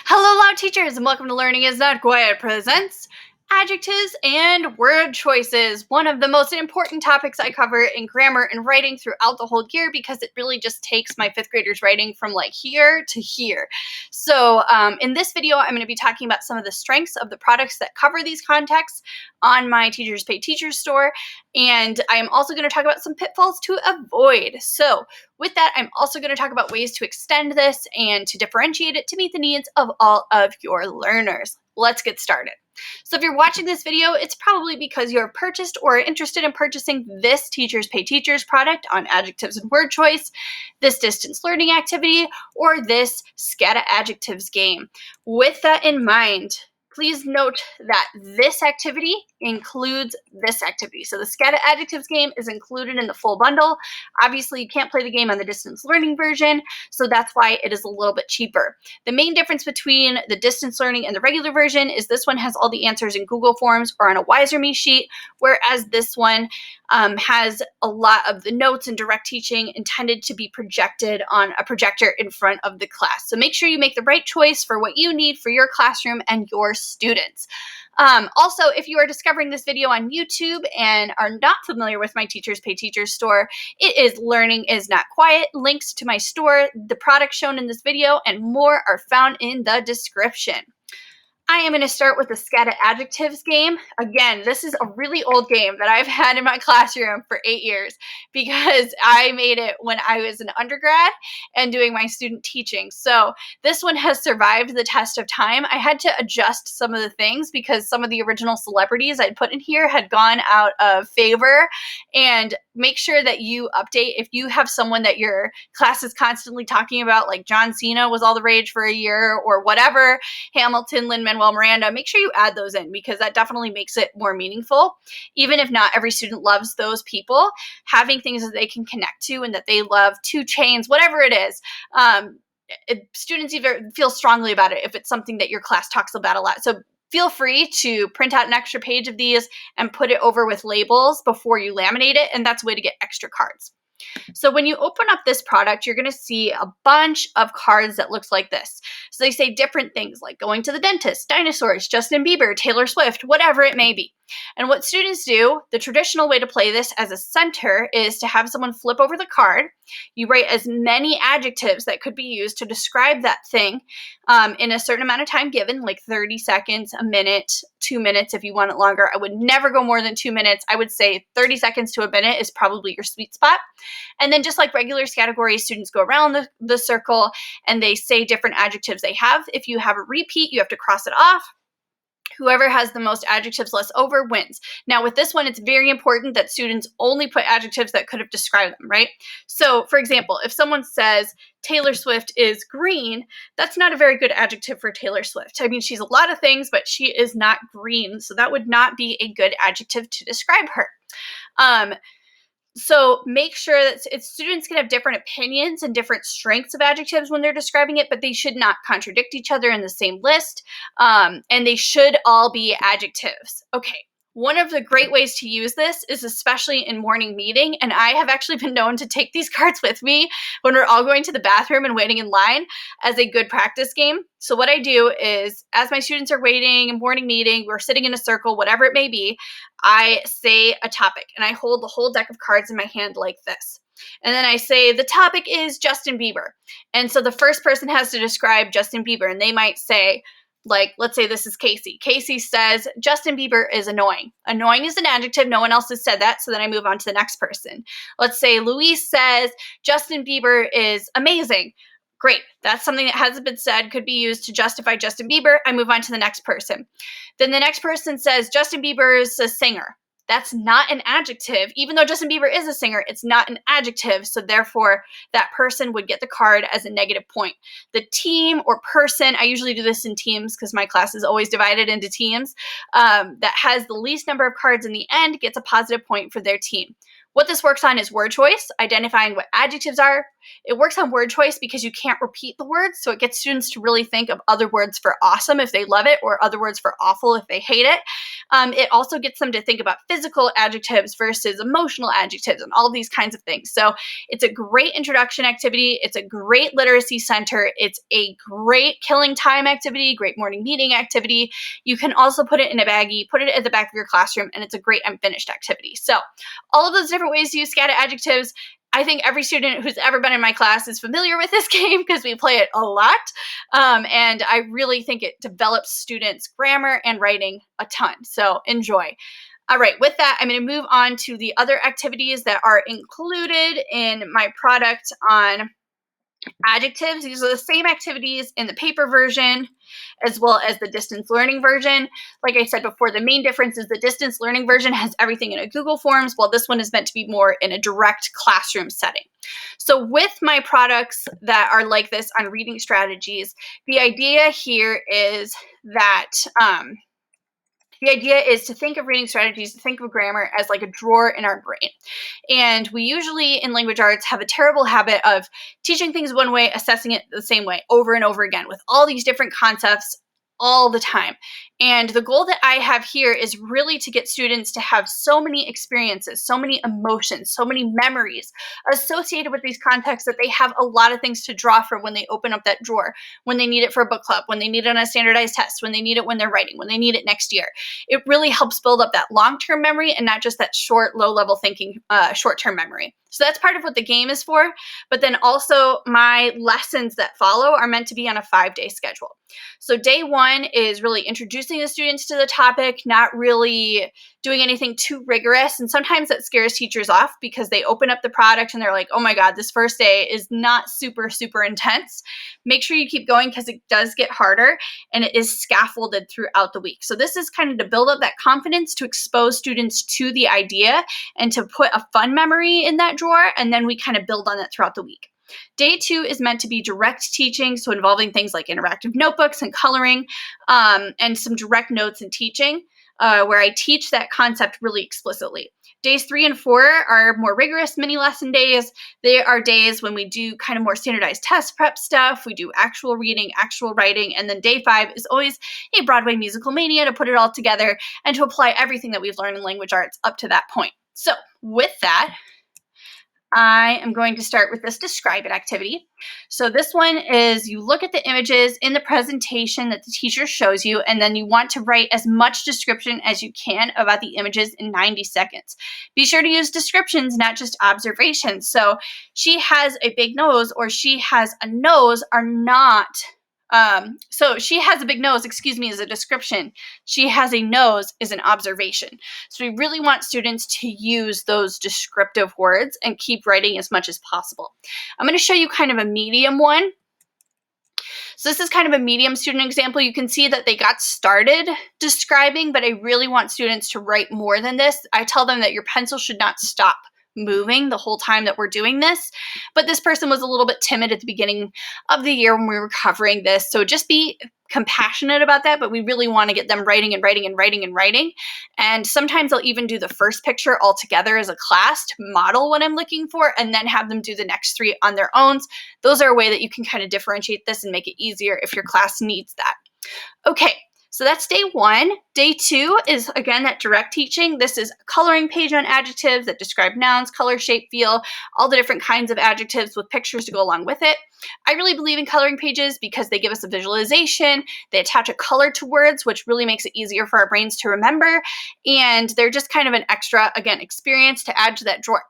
Hello, loud teachers, and welcome to Learning is Not Quiet presents Adjectives and Word Choices, one of the most important topics I cover in grammar and writing throughout the whole year because it really just takes my fifth graders writing from like here to here. So in this video, I'm going to be talking about some of the strengths of the products that cover these contexts on my Teachers Pay Teachers store, and I am also going to talk about some pitfalls to avoid. So with that, I'm also going to talk about ways to extend this and to differentiate it to meet the needs of all of your learners. Let's get started. So if you're watching this video, it's probably because you're purchased or are interested in purchasing this Teachers Pay Teachers product on Adjectives and Word Choice, this distance learning activity, or this Scata Adjectives game. With that in mind, please note that this activity includes this activity. So the Scata Adjectives game is included in the full bundle. Obviously, you can't play the game on the distance learning version, so that's why it is a little bit cheaper. The main difference between the distance learning and the regular version is this one has all the answers in Google Forms or on a Wiser Me sheet, whereas this one has a lot of the notes and direct teaching intended to be projected on a projector in front of the class. So make sure you make the right choice for what you need for your classroom and your students. Also, if you are discovering this video on YouTube and are not familiar with my Teachers Pay Teachers store, it is Learning is Not Quiet. Links to my store, the products shown in this video, and more are found in the description. I am going to start with the Scata Adjectives game. Again, this is a really old game that I've had in my classroom for 8 years because I made it when I was an undergrad and doing my student teaching. So this one has survived the test of time. I had to adjust some of the things because some of the original celebrities I'd put in here had gone out of favor. And make sure that you update if you have someone that your class is constantly talking about, like John Cena was all the rage for a year or whatever, Hamilton, Lin-Manuel Miranda, make sure you add those in because that definitely makes it more meaningful. Even if not every student loves those people, having things that they can connect to and that they love, 2 Chainz, whatever it is, students either feel strongly about it if it's something that your class talks about a lot. So feel free to print out an extra page of these and put it over with labels before you laminate it, and that's a way to get extra cards. So when you open up this product, you're going to see a bunch of cards that looks like this. So they say different things like going to the dentist, dinosaurs, Justin Bieber, Taylor Swift, whatever it may be. And what students do, the traditional way to play this as a center is to have someone flip over the card. You write as many adjectives that could be used to describe that thing in a certain amount of time given, like 30 seconds, a minute, 2 minutes if you want it longer. I would never go more than 2 minutes. I would say 30 seconds to a minute is probably your sweet spot. And then just like regular categories, students go around the circle and they say different adjectives they have. If you have a repeat, you have to cross it off. Whoever has the most adjectives left over wins. Now with this one, it's very important that students only put adjectives that could have described them, right? So for example, if someone says Taylor Swift is green, that's not a very good adjective for Taylor Swift. I mean, she's a lot of things, but she is not green. So that would not be a good adjective to describe her. So make sure that students can have different opinions and different strengths of adjectives when they're describing it, but they should not contradict each other in the same list, and they should all be adjectives. Okay. One of the great ways to use this is especially in morning meeting, and I have actually been known to take these cards with me when we're all going to the bathroom and waiting in line as a good practice game. So what I do is, as my students are waiting in morning meeting, we're sitting in a circle, whatever it may be, I say a topic, and I hold the whole deck of cards in my hand like this. And then I say, the topic is Justin Bieber. And so the first person has to describe Justin Bieber, and they might say, like, let's say this is Casey. Casey says, Justin Bieber is annoying. Annoying is an adjective. No one else has said that, so then I move on to the next person. Let's say Luis says, Justin Bieber is amazing. Great. That's something that hasn't been said, could be used to justify Justin Bieber. I move on to the next person. Then the next person says, Justin Bieber is a singer. That's not an adjective. Even though Justin Bieber is a singer, it's not an adjective. So therefore, that person would get the card as a negative point. The team or person, I usually do this in teams because my class is always divided into teams, that has the least number of cards in the end gets a positive point for their team. What this works on is word choice, identifying what adjectives are. It works on word choice because you can't repeat the words, so it gets students to really think of other words for awesome if they love it or other words for awful if they hate it. It also gets them to think about physical adjectives versus emotional adjectives and all these kinds of things. So it's a great introduction activity. It's a great literacy center. It's a great killing time activity, great morning meeting activity. You can also put it in a baggie, put it at the back of your classroom, and it's a great unfinished activity. So all of those different ways to use SCATA adjectives. I think every student who's ever been in my class is familiar with this game because we play it a lot. And I really think it develops students' grammar and writing a ton. So enjoy. All right, with that, I'm going to move on to the other activities that are included in my product on adjectives. These are the same activities in the paper version as well as the distance learning version. Like I said before, the main difference is the distance learning version has everything in a Google Forms, while this one is meant to be more in a direct classroom setting. So with my products that are like this on reading strategies, the idea here is that the idea is to think of reading strategies, to think of grammar as like a drawer in our brain. And we usually in language arts have a terrible habit of teaching things one way, assessing it the same way over and over again with all these different concepts all the time. And the goal that I have here is really to get students to have so many experiences, so many emotions, so many memories associated with these contexts that they have a lot of things to draw from when they open up that drawer, when they need it for a book club, when they need it on a standardized test, when they need it when they're writing, when they need it next year. It really helps build up that long-term memory and not just that short, low-level thinking, short-term memory. So that's part of what the game is for. But then also my lessons that follow are meant to be on a 5-day schedule. So day one is really introducing the students to the topic, not really doing anything too rigorous. And sometimes that scares teachers off because they open up the product and they're like, oh my God, this first day is not super, super intense. Make sure you keep going because it does get harder and it is scaffolded throughout the week. So this is kind of to build up that confidence, to expose students to the idea and to put a fun memory in that drawer. And then we kind of build on that throughout the week. Day two is meant to be direct teaching, so involving things like interactive notebooks and coloring, and some direct notes and teaching, where I teach that concept really explicitly. Days 3 and 4 are more rigorous mini lesson days. They are days when we do kind of more standardized test prep stuff. We do actual reading, actual writing, and then day 5 is always a Broadway musical mania to put it all together and to apply everything that we've learned in language arts up to that point. So with that, I am going to start with this describe it activity. So this one is you look at the images in the presentation that the teacher shows you, and then you want to write as much description as you can about the images in 90 seconds. Be sure to use descriptions, not just observations. So she has a big nose or she has a nose are not so she has a big nose, is a description. She has a nose is an observation. So we really want students to use those descriptive words and keep writing as much as possible. I'm going to show you kind of a medium one. So this is kind of a medium student example. You can see that they got started describing, but I really want students to write more than this. I tell them that your pencil should not stop moving the whole time that we're doing this. But this person was a little bit timid at the beginning of the year when we were covering this. So just be compassionate about that, but we really want to get them writing and writing and writing and writing. And sometimes I'll even do the first picture all together as a class to model what I'm looking for and then have them do the next 3 on their own. Those are a way that you can kind of differentiate this and make it easier if your class needs that. Okay. So that's day 1. Day 2 is, again, that direct teaching. This is a coloring page on adjectives that describe nouns, color, shape, feel, all the different kinds of adjectives with pictures to go along with it. I really believe in coloring pages because they give us a visualization. They attach a color to words, which really makes it easier for our brains to remember. And they're just kind of an extra, again, experience to add to that drawer.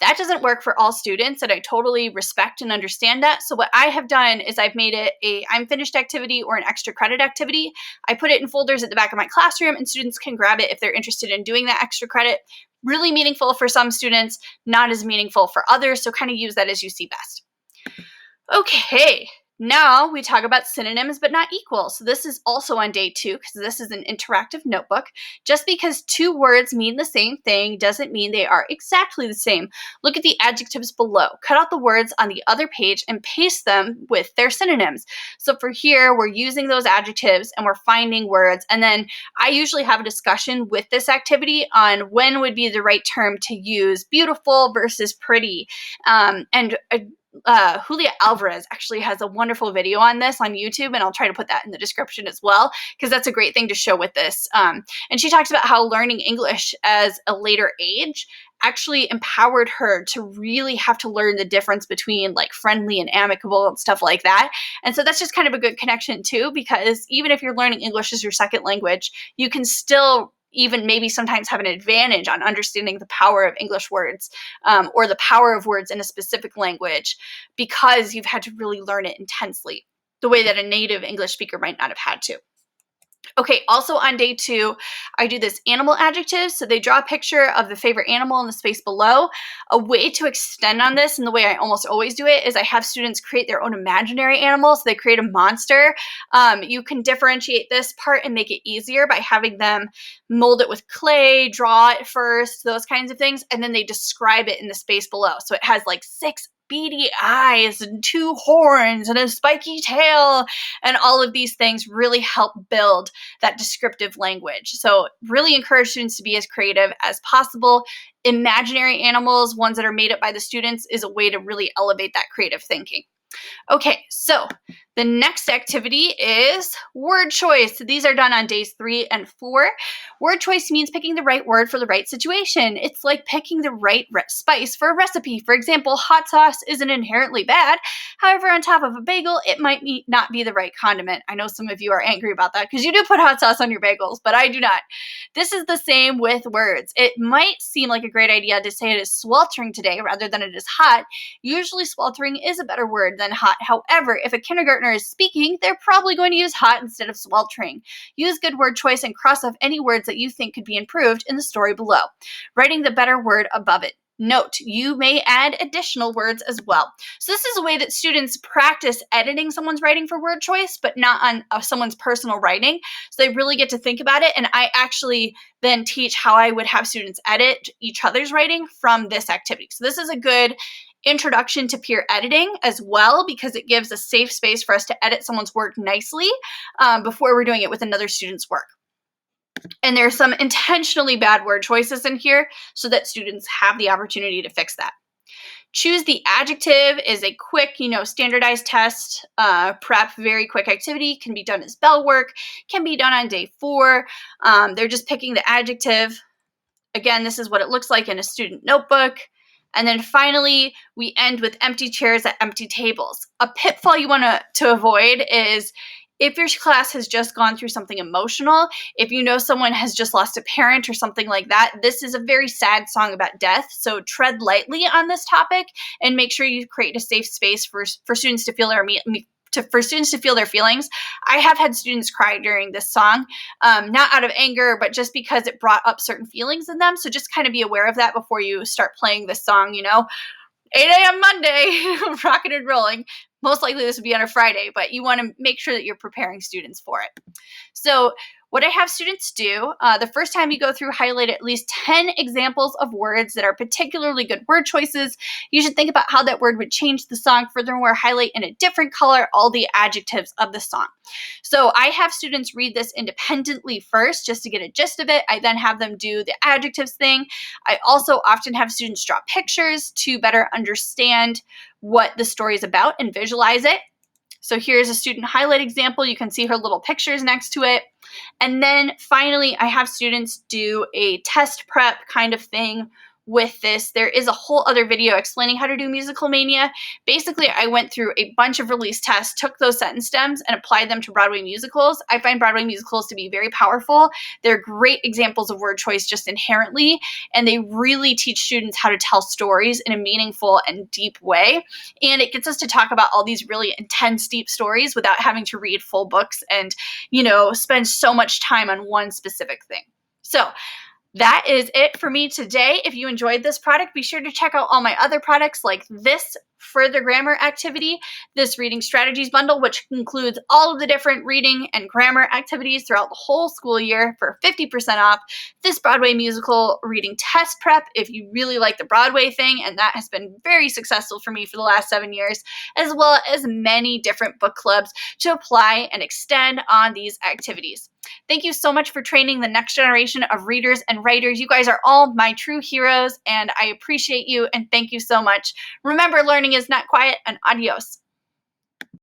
That doesn't work for all students, and I totally respect and understand that. So what I have done is I've made it a I'm finished activity or an extra credit activity. I put it in folders at the back of my classroom, and students can grab it if they're interested in doing that extra credit. Really meaningful for some students, not as meaningful for others, so kind of use that as you see best. Okay. Now we talk about synonyms but not equal. So this is also on day 2 because this is an interactive notebook. Just because 2 words mean the same thing doesn't mean they are exactly the same. Look at the adjectives below. Cut out the words on the other page and paste them with their synonyms. So for here, we're using those adjectives and we're finding words. And then I usually have a discussion with this activity on when would be the right term to use beautiful versus pretty. Julia Alvarez actually has a wonderful video on this on YouTube, and I'll try to put that in the description as well, because that's a great thing to show with this. And she talks about how learning English as a later age actually empowered her to really have to learn the difference between like friendly and amicable and stuff like that. And so that's just kind of a good connection too, because even if you're learning English as your second language, you can still even maybe sometimes have an advantage on understanding the power of English words, or the power of words in a specific language, because you've had to really learn it intensely, the way that a native English speaker might not have had to. Okay, also on day 2, I do this animal adjectives. So they draw a picture of the favorite animal in the space below. A way to extend on this, and the way I almost always do it, is I have students create their own imaginary animal. So they create a monster. You can differentiate this part and make it easier by having them mold it with clay, draw it first, those kinds of things, and then they describe it in the space below. So it has like 6 beady eyes and 2 horns and a spiky tail, and all of these things really help build that descriptive language. So really encourage students to be as creative as possible. Imaginary animals, ones that are made up by the students, is a way to really elevate that creative thinking. Okay, so the next activity is word choice. These are done on days 3 and 4. Word choice means picking the right word for the right situation. It's like picking the right spice for a recipe. For example, hot sauce isn't inherently bad. However, on top of a bagel, it might not be the right condiment. I know some of you are angry about that because you do put hot sauce on your bagels, but I do not. This is the same with words. It might seem like a great idea to say it is sweltering today rather than it is hot. Usually sweltering is a better word than hot. However, if a kindergartner is speaking, they're probably going to use hot instead of sweltering. Use good word choice and cross off any words that you think could be improved in the story below, writing the better word above it. Note, you may add additional words as well. So this is a way that students practice editing someone's writing for word choice, but not on someone's personal writing. So they really get to think about it, and I actually then teach how I would have students edit each other's writing from this activity. So this is a good introduction to peer editing as well, because it gives a safe space for us to edit someone's work nicely before we're doing it with another student's work. And there's some intentionally bad word choices in here so that students have the opportunity to fix that. Choose the adjective is a quick, standardized test, prep, very quick activity, can be done as bell work, can be done on day 4. They're just picking the adjective. Again, this is what it looks like in a student notebook. And then finally, we end with empty chairs at empty tables. A pitfall you want to avoid is if your class has just gone through something emotional, if you know someone has just lost a parent or something like that, this is a very sad song about death. So tread lightly on this topic and make sure you create a safe space for students to feel their feelings. I have had students cry during this song, not out of anger, but just because it brought up certain feelings in them. So just kind of be aware of that before you start playing this song, 8 a.m. Monday, rocking and rolling. Most likely this would be on a Friday, but you want to make sure that you're preparing students for it. So what I have students do, the first time you go through, highlight at least 10 examples of words that are particularly good word choices. You should think about how that word would change the song. Furthermore, highlight in a different color all the adjectives of the song. So I have students read this independently first just to get a gist of it. I then have them do the adjectives thing. I also often have students draw pictures to better understand what the story is about and visualize it. So here's a student highlight example. You can see her little pictures next to it. And then finally, I have students do a test prep kind of thing with this. There is a whole other video explaining how to do Musical Mania. Basically, I went through a bunch of release tests, took those sentence stems, and applied them to Broadway musicals. I find Broadway musicals to be very powerful. They're great examples of word choice just inherently, and they really teach students how to tell stories in a meaningful and deep way. And it gets us to talk about all these really intense, deep stories without having to read full books and, spend so much time on one specific thing. So that is it for me today. If you enjoyed this product, be sure to check out all my other products like this further grammar activity, this reading strategies bundle, which includes all of the different reading and grammar activities throughout the whole school year for 50% off, this Broadway musical reading test prep if you really like the Broadway thing, and that has been very successful for me for the last 7 years, as well as many different book clubs to apply and extend on these activities. Thank you so much for training the next generation of readers and writers. You guys are all my true heroes, and I appreciate you, and thank you so much. Remember, learning is not quiet, and adios.